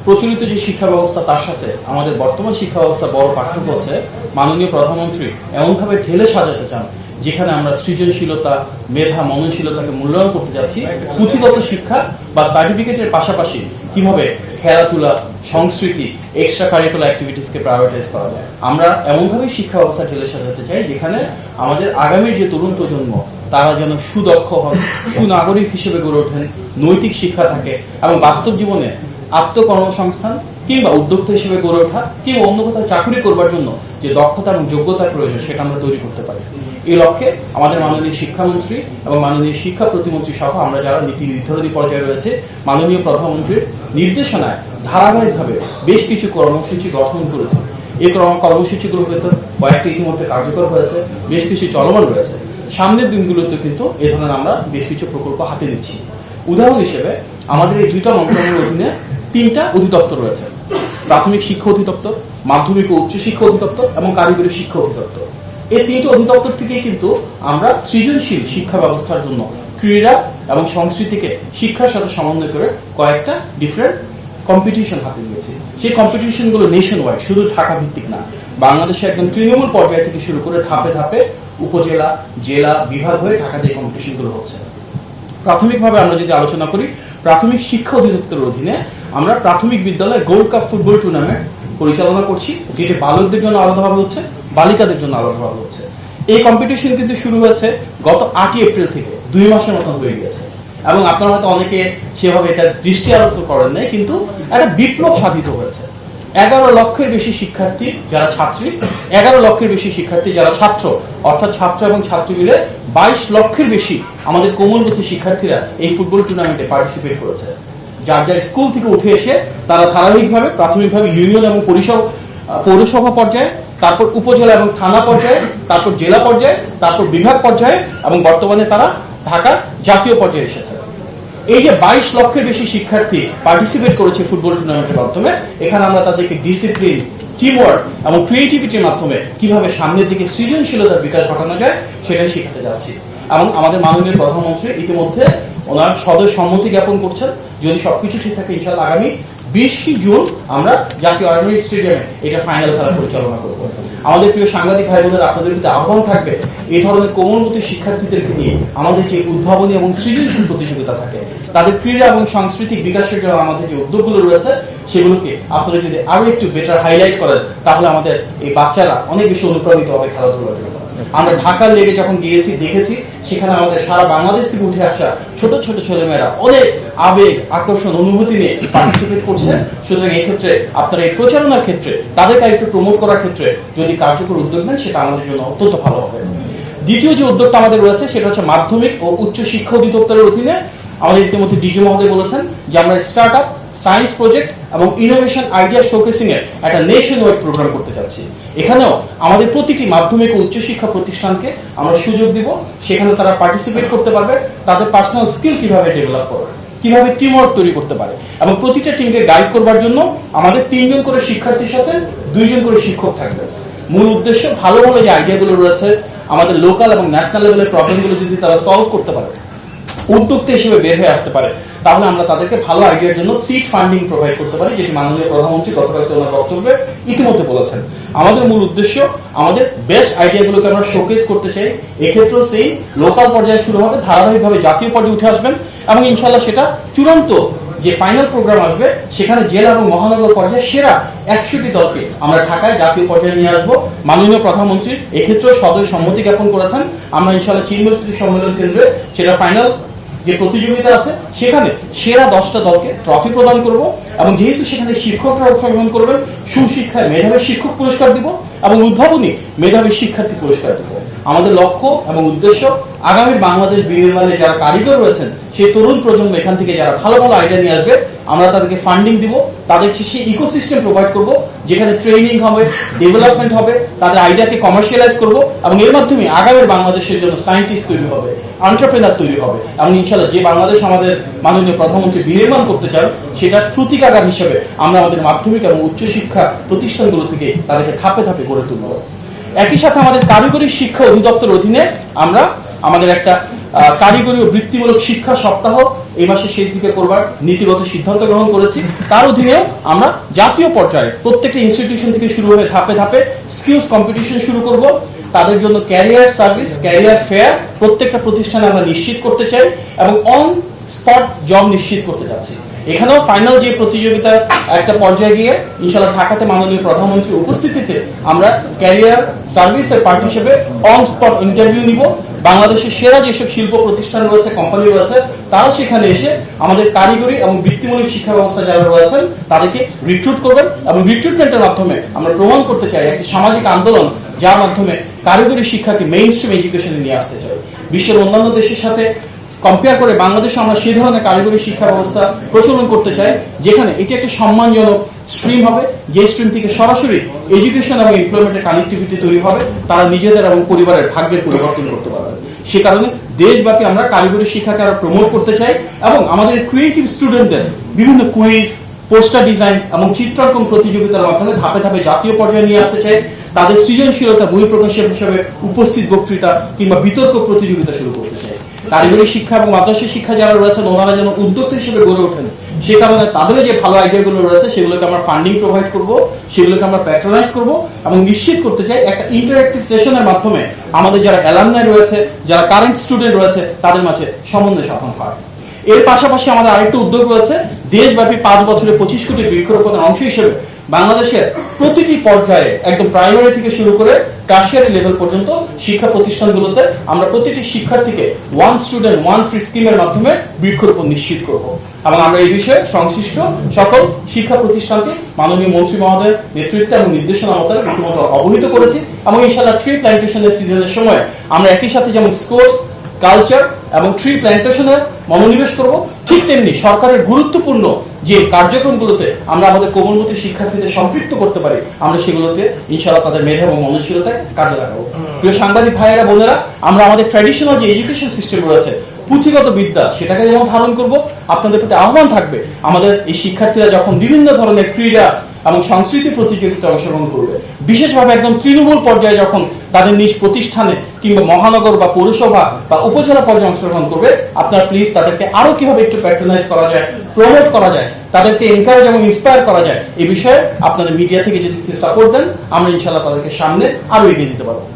প্রচলিত যে শিক্ষা ব্যবস্থা তার সাথে আমাদের বর্তমান শিক্ষা ব্যবস্থা বড় পার্থক্য হচ্ছে মাননীয় প্রধানমন্ত্রী এমনভাবে ঢেলে সাজাতে চান যেখানে আমরা সৃজনশীলতা, মেধা, মননশীলতাকে মূল্যায়ন করতে যাচ্ছি। পুঁথিগত শিক্ষা বা সার্টিফিকেটের পাশাপাশি কিভাবে খেলাধুলা, সংস্কৃতি, এক্সট্রা কারিকুলার অ্যাক্টিভিটিসকে প্রায়োরিটাইজ করা যায়। আমরা এমনভাবে শিক্ষা ব্যবস্থা ঢেলে সাজাতে চাই যেখানে আমাদের আগামী যে তরুণ প্রজন্ম তারা যেন সুদক্ষ হন, সুনাগরিক হিসেবে গড়ে ওঠেন, নৈতিক শিক্ষা থাকে এবং বাস্তব জীবনে আত্মকর্মসংস্থান কিংবা উদ্যোক্তা হিসেবে গড়ে ওঠা কিংবা অন্য কোথাও চাকরি করবার জন্য যে দক্ষতা এবং যোগ্যতার প্রয়োজন সেটা আমরা তৈরি করতে পারি। এই লক্ষ্যে আমাদের মাননীয় শিক্ষামন্ত্রী এবং মাননীয় শিক্ষা প্রতিমন্ত্রী সহ আমরা যারা নীতি নির্ধারণী পর্যায়ে রয়েছে মাননীয় প্রধানমন্ত্রীর নির্দেশনায় ধারাবাহিকভাবে বেশ কিছু কর্মসূচি গঠন করেছে। এই কর্মসূচিগুলোর ভেতর কয়েকটি ইতিমধ্যে কার্যকর হয়েছে, বেশ কিছু চলমান রয়েছে। সামনের দিনগুলোতে কিন্তু এ ধরনের আমরা বেশ কিছু প্রকল্প হাতে নিচ্ছি। উদাহরণ হিসেবে আমাদের এই দুইটা মন্ত্রণালয়ের অধীনে 3টা অধিদপ্তর রয়েছে: প্রাথমিক শিক্ষা অধিদপ্তর, মাধ্যমিক ও উচ্চ শিক্ষা অধিদপ্তর এবং কারিগরি শিক্ষা অধিদপ্তর। এই 3টি অধিদপ্তর থেকেই কিন্তু আমরা সৃজনশীল শিক্ষা ব্যবস্থার জন্য ক্রীড়া এবং সংস্কৃতিকে শিক্ষার সাথে সমন্বয় করে কয়েকটা ডিফারেন্ট কম্পিটিশন হাতে নিয়েছি। সেই কম্পিটিশনগুলো নেশন ওয়াইড, শুধু ঢাকা ভিত্তিক না, বাংলাদেশে একদম তৃণমূল পর্যায় থেকে শুরু করে ধাপে ধাপে উপজেলা, জেলা, বিভাগ হয়ে ঢাকাতে এই কম্পিটিশনগুলো হচ্ছে। প্রাথমিকভাবে আমরা যদি আলোচনা করি, প্রাথমিক শিক্ষা অধিদপ্তরের অধীনে আমরা প্রাথমিক বিদ্যালয়ে গোল্ড কাপ ফুটবল টুর্নামেন্ট পরিচালনা করছি, যেটি বালকদের জন্য আলাদাভাবে হচ্ছে, বালিকাদের জন্য আলাদাভাবে হচ্ছে। এই কম্পিটিশন কিন্তু শুরু হয়েছে গত 8ই এপ্রিল থেকে, 2 মাসের মতন হয়ে গেছে। এবং আপনারা হয়তো অনেকে সেভাবে এটা দৃষ্টি আরোপ করেন নাই, কিন্তু একটা বিপ্লব সাধিত হয়েছে। 11 লক্ষের বেশি শিক্ষার্থী যারা ছাত্রী, 11 লক্ষের বেশি শিক্ষার্থী যারা ছাত্র, অর্থাৎ ছাত্র এবং ছাত্রী মিলে 22 লক্ষের বেশি আমাদের কোমলমতি শিক্ষার্থীরা এই ফুটবল টুর্নামেন্টে পার্টিসিপেট করেছে। যার যার স্কুল থেকে উঠে এসে তারা ধারাবাহিকভাবে প্রাথমিকভাবে ইউনিয়ন এবং পৌরসভা পর্যায়ে, তারপর উপজেলা এবং থানা পর্যায়ে, তারপর জেলা পর্যায়ে, তারপর বিভাগ পর্যায়ে এবং বর্তমানে তারা ঢাকা জাতীয় পর্যায়ে এসেছে। এই যে 22 লক্ষের বেশি শিক্ষার্থী পার্টিসিপেট করেছে ফুটবল টুর্নামেন্টের মাধ্যমে, এখানে আমরা তাদেরকে ডিসিপ্লিন, টিমওয়ার্ক এবং ক্রিয়েটিভিটির মাধ্যমে কিভাবে সামনের দিকে সৃজনশীলতার বিকাশ ঘটানো যায় সেটাই শিখতে যাচ্ছি। এবং আমাদের মাননীয় প্রধানমন্ত্রী ইতিমধ্যে ওনার সদয় সম্মতি জ্ঞাপন করছেন, যদি সবকিছু ঠিক থাকে ইনশাআল্লাহ আগামী 20 জুন আমরা জাতীয় আর্মি স্টেডিয়ামে এটা ফাইনাল খেলা পরিচালনা করব। আমাদের প্রিয় সাংবাদিক ভাই বোনেরা, আপনাদের প্রতি আহ্বান থাকবে এই ধরনের কোমলমতি শিক্ষার্থীদেরকে নিয়ে আমাদের যে উদ্ভাবনী এবং সৃজনশীল প্রতিযোগিতা থাকে, তাদের ক্রীড়া এবং সাংস্কৃতিক বিকাশের জন্য আমাদের যে উদ্যোগগুলো রয়েছে সেগুলোকে আপনারা যদি আরো একটু বেটার হাইলাইট করেন তাহলে আমাদের এই বাচ্চারা অনেক বেশি অনুপ্রাণিত হবে খেলাধুলার জন্য। আমরা ঢাকার লেগে যখন গিয়েছি দেখেছি সেখানে আমাদের সারা বাংলাদেশ থেকে উঠে আসা ছোট ছোট ছেলেমেয়েরা অনেক আবেগ, আকর্ষণ, অনুভূতি নিয়ে পার্টিসিপেট করছে। সুতরাং এই ক্ষেত্রে আপনারা এই প্রচারণার ক্ষেত্রে তাদেরকে একটু প্রমোট করার ক্ষেত্রে যদি কার্যকর উদ্যোগ নেন সেটা আমাদের জন্য অত্যন্ত ভালো হবে। দ্বিতীয় যে উদ্যোগটা আমাদের রয়েছে সেটা হচ্ছে মাধ্যমিক ও উচ্চ শিক্ষা অধিদপ্তরের অধীনে আমাদের ইতিমধ্যে ডিজি মহোদয় বলেছেন যে আমরা স্টার্ট আপ, সায়েন্স প্রজেক্ট এবং ইনোভেশন আইডিয়া শোকেসিং এর একটা নেশন ওয়াইড প্রোগ্রাম করতে যাচ্ছি। এখানেও আমাদের প্রতিটি মাধ্যমিক ও উচ্চ শিক্ষা প্রতিষ্ঠানকে আমরা সুযোগ দিব, সেখানে তারা পার্টিসিপেট করতে পারবে, তাদের পার্সোনাল স্কিল কিভাবে ডেভেলপ করবে, কিভাবে টিমওয়ার্ক তৈরি করতে পারে। এবং প্রতিটা টিমকে গাইড করবার জন্য আমাদের 3 জন করে শিক্ষার্থীর সাথে 2 জন করে শিক্ষক থাকবে। মূল উদ্দেশ্য ভালো ভালো যে আইডিয়াগুলো রয়েছে আমাদের লোকাল এবং ন্যাশনাল লেভেলের প্রবলেমগুলো যদি তারা সলভ করতে পারে, উদ্যোক্তা হিসেবে বের হয়ে আসতে পারে, তাহলে আমরা তাদেরকে ভালো আইডিয়ার জন্য সিড ফান্ডিং প্রোভাইড করতে পারি, যেটি মাননীয় প্রধানমন্ত্রী গতকালকে ওনার বক্তব্যে ইতিমধ্যে বলেছেন। আমাদের মূল উদ্দেশ্য আমাদের বেস্ট আইডিয়াগুলোকে আমরা শোকেস করতে চাই। এক্ষেত্রেও সেই লোকাল পর্যায়ে শুরু হবে, ধারাবাহিকভাবে জাতীয় পর্যায়ে উঠে আসবেন এবং ইনশাল্লাহ সেটা চূড়ান্ত যে ফাইনাল প্রোগ্রাম আসবে সেখানে জেলা এবং মহানগর পর্যায়ে সেরা 100টি দলকে আমরা ঢাকায় জাতীয় পর্যায়ে নিয়ে আসবো। মাননীয় প্রধানমন্ত্রী এক্ষেত্রে সদয় সম্মতি জ্ঞাপন করেছেন। আমরা ইনশাল্লাহ চিনমস্তি সম্মেলন কেন্দ্রে সেটা ফাইনাল যে প্রতিযোগিতা আছে সেখানে সেরা 10টা দলকে ট্রফি প্রদান করব এবং যেহেতু সেখানে শিক্ষকরা অংশগ্রহণ করবেন, সুশিক্ষায় মেধাবী শিক্ষক পুরস্কার দিব এবং উদ্ভাবনী মেধাবী শিক্ষার্থী পুরস্কার দিব। আমাদের লক্ষ্য এবং উদ্দেশ্য আগামীর বাংলাদেশ বিনির্মাণে যারা কারিগর রয়েছেন সেই তরুণ প্রজন্ম এখান থেকে যারা ভালো ভালো আইডিয়া নিয়ে আসবে আমরা তাদেরকে ফান্ডিং দিব, তাদেরকে সেই ইকোসিস্টেম প্রোভাইড করব যেখানে ট্রেনিং হবে, ডেভেলপমেন্ট হবে, তাদের আইডিয়াকে কমার্শিয়ালাইজ করব এবং এর মাধ্যমে আগামীর বাংলাদেশের জন্য সায়েন্টিস্ট তৈরি হবে, এন্টারপ্রেনার তৈরি হবে এবং ইনশাআল্লাহ যে বাংলাদেশ আমাদের মাননীয় প্রধানমন্ত্রী বিনির্মাণ করতে চান সেটা সূতিকাগার হিসেবে আমরা আমাদের মাধ্যমিক এবং উচ্চশিক্ষা প্রতিষ্ঠানগুলো থেকে তাদেরকে ধাপে ধাপে গড়ে তুলব। একই সাথে আমাদের কারিগরি শিক্ষা অধিদপ্তর অধীনে আমরা আমাদের একটা কারিগরি ও বৃত্তিমূলক শিক্ষা সপ্তাহ এই মাসের শেষ দিকে করবার নীতিগত সিদ্ধান্ত গ্রহণ করেছি। তার অধীনেও আমরা জাতীয় পর্যায়ে প্রত্যেকটা ইনস্টিটিউশন থেকে শুরু হয়ে ধাপে ধাপে স্কিলস কম্পিটিশন শুরু করব। তাদের জন্য ক্যারিয়ার সার্ভিস, ক্যারিয়ার ফেয়ার প্রত্যেকটা প্রতিষ্ঠানে আমরা নিশ্চিত করতে চাই এবং অন স্পট জব নিশ্চিত করতে যাচ্ছি। এখানেও ফাইনাল যে প্রতিযোগিতা একটা পর্যায়ে গিয়ে ইনশাআল্লাহ ঢাকাতে মাননীয় প্রধানমন্ত্রীর উপস্থিতিতে আমরা ক্যারিয়ার সার্ভিসের পার্ট হিসেবে অন স্পট ইন্টারভিউ নিব। বাংলাদেশের সেরা যেসব শিল্প প্রতিষ্ঠান রয়েছে, কোম্পানি রয়েছে, তারা সেখানে এসে আমাদের কারিগরি এবং বৃত্তিমূলক শিক্ষা ব্যবস্থা যারা রয়েছেন তাদেরকে রিক্রুট করবেন এবং রিক্রুটমেন্টের মাধ্যমে আমরা প্রমাণ করতে চাই একটি সামাজিক আন্দোলন যার মাধ্যমে কারিগরি শিক্ষাকে মেইন স্ট্রিম এডুকেশনে নিয়ে আসতে চাই। বিশ্বের অন্যান্য দেশের সাথে কম্পেয়ার করে বাংলাদেশে আমরা সেই ধরনের কারিগরি শিক্ষা ব্যবস্থা প্রচলন করতে চাই যেখানে এটি একটা সম্মানজনক স্ট্রিম হবে, যে স্ট্রিম থেকে সরাসরি এডুকেশন এবং এমপ্লয়মেন্টের কানেক্টিভিটি তৈরি হবে, তারা নিজেদের এবং পরিবারের ভাগ্যের পরিবর্তন করতে পারবে। সে কারণে দেশব্যাপী আমরা কারিগরি শিক্ষাকে আরো প্রমোট করতে চাই এবং আমাদের ক্রিয়েটিভ স্টুডেন্টদের বিভিন্ন কুইজ, পোস্টার ডিজাইন এবং চিত্রাঙ্কন প্রতিযোগিতার মাধ্যমে ধাপে ধাপে জাতীয় পর্যায়ে নিয়ে আসতে চাই। তাদের সৃজনশীলতা বহিঃপ্রকাশের হিসেবে উপস্থিত বক্তৃতা কিংবা বিতর্ক প্রতিযোগিতা শুরু করতে চাই। কারিগরি শিক্ষা এবং মাদ্রাসা শিক্ষা যারা রয়েছেন ওনারা যেন উদ্যোক্তা হিসেবে গড়ে ওঠেন, সে কারণে তাদের যে ভালো আইডিয়াগুলো রয়েছে সেগুলোকে আমরা ফান্ডিং প্রোভাইড করব, সেগুলোকে আমরা প্যাট্রোনাইজ করব এবং নিশ্চিত করতে চাই একটা ইন্টারঅ্যাক্টিভ সেশনের মাধ্যমে আমাদের যারা অ্যালামনাই রয়েছে, যারা কারেন্ট স্টুডেন্ট রয়েছে তাদের মাঝে সমন্বয় সাধন হয়। এর পাশাপাশি আমাদের আরেকটা উদ্যোগ রয়েছে, দেশব্যাপী 5 বছরে 25 কোটি বৃক্ষরোপণের অংশ হিসেবে বাংলাদেশের প্রতিটি পর্যায়ে একদম প্রাইমারি থেকে শুরু করে টারশিয়ারি লেভেল পর্যন্ত শিক্ষা প্রতিষ্ঠানগুলোতে আমরা প্রতিটি শিক্ষার্থীকে 1 স্টুডেন্ট 1 ফ্রি স্কিমের মাধ্যমে বৃক্ষরোপণ নিশ্চিত করব এবং আমরা এই বিষয়ে সংশ্লিষ্ট সকল শিক্ষা প্রতিষ্ঠানকে মাননীয় মন্ত্রী মহোদয়ের নেতৃত্বে এবং নির্দেশনা মোতাবেক ইতিমধ্যে অবহিত করেছি এবং ইনশাআল্লাহ ট্রি প্ল্যান্টেশনের সিজনের সময় আমরা একই সাথে যেমন স্পোর্টস, কালচার এবং ট্রি প্ল্যান্টেশনে মনোনিবেশ করব, ঠিক তেমনি সরকারের গুরুত্বপূর্ণ যে কার্যক্রমগুলোতে আমরা আমাদের কোমলমতি শিক্ষার্থীদের সম্পৃক্ত করতে পারি আমরা সেগুলোতে ইনশাআল্লাহ তাদের মেধা এবং মননশীলতায় কাজে লাগাবো। প্রিয় সাংবাদিক ভাইয়েরা, বোনেরা, আমরা আমাদের ট্র্যাডিশনাল যে এডুকেশন সিস্টেম রয়েছে, পুঁথিগত বিদ্যা, সেটাকে যেমন ধারণ করব, আপনাদের প্রতি আহ্বান থাকবে আমাদের এই শিক্ষার্থীরা যখন বিভিন্ন ধরনের ক্রীড়া এবং সংস্কৃতি প্রতিযোগিতায় অংশগ্রহণ করবে, বিশেষভাবে একদম তৃণমূল পর্যায়ে যখন তাদের নিজ প্রতিষ্ঠানে কিংবা মহানগর বা পৌরসভা বা উপজেলা পর্যায়ে অংশগ্রহণ করবে, আপনারা প্লিজ তাদেরকে আরো কিভাবে একটু প্যাট্রোনাইজ করা যায়, প্রমোট করা যায়, তাদেরকে এনকারেজ এবং ইন্সপায়ার করা যায়, এই বিষয়ে আপনাদের মিডিয়া থেকে যদি সাপোর্ট দেন আমরা ইনশাআল্লাহ তাদেরকে সামনে আরো এগিয়ে দিতে পারবো।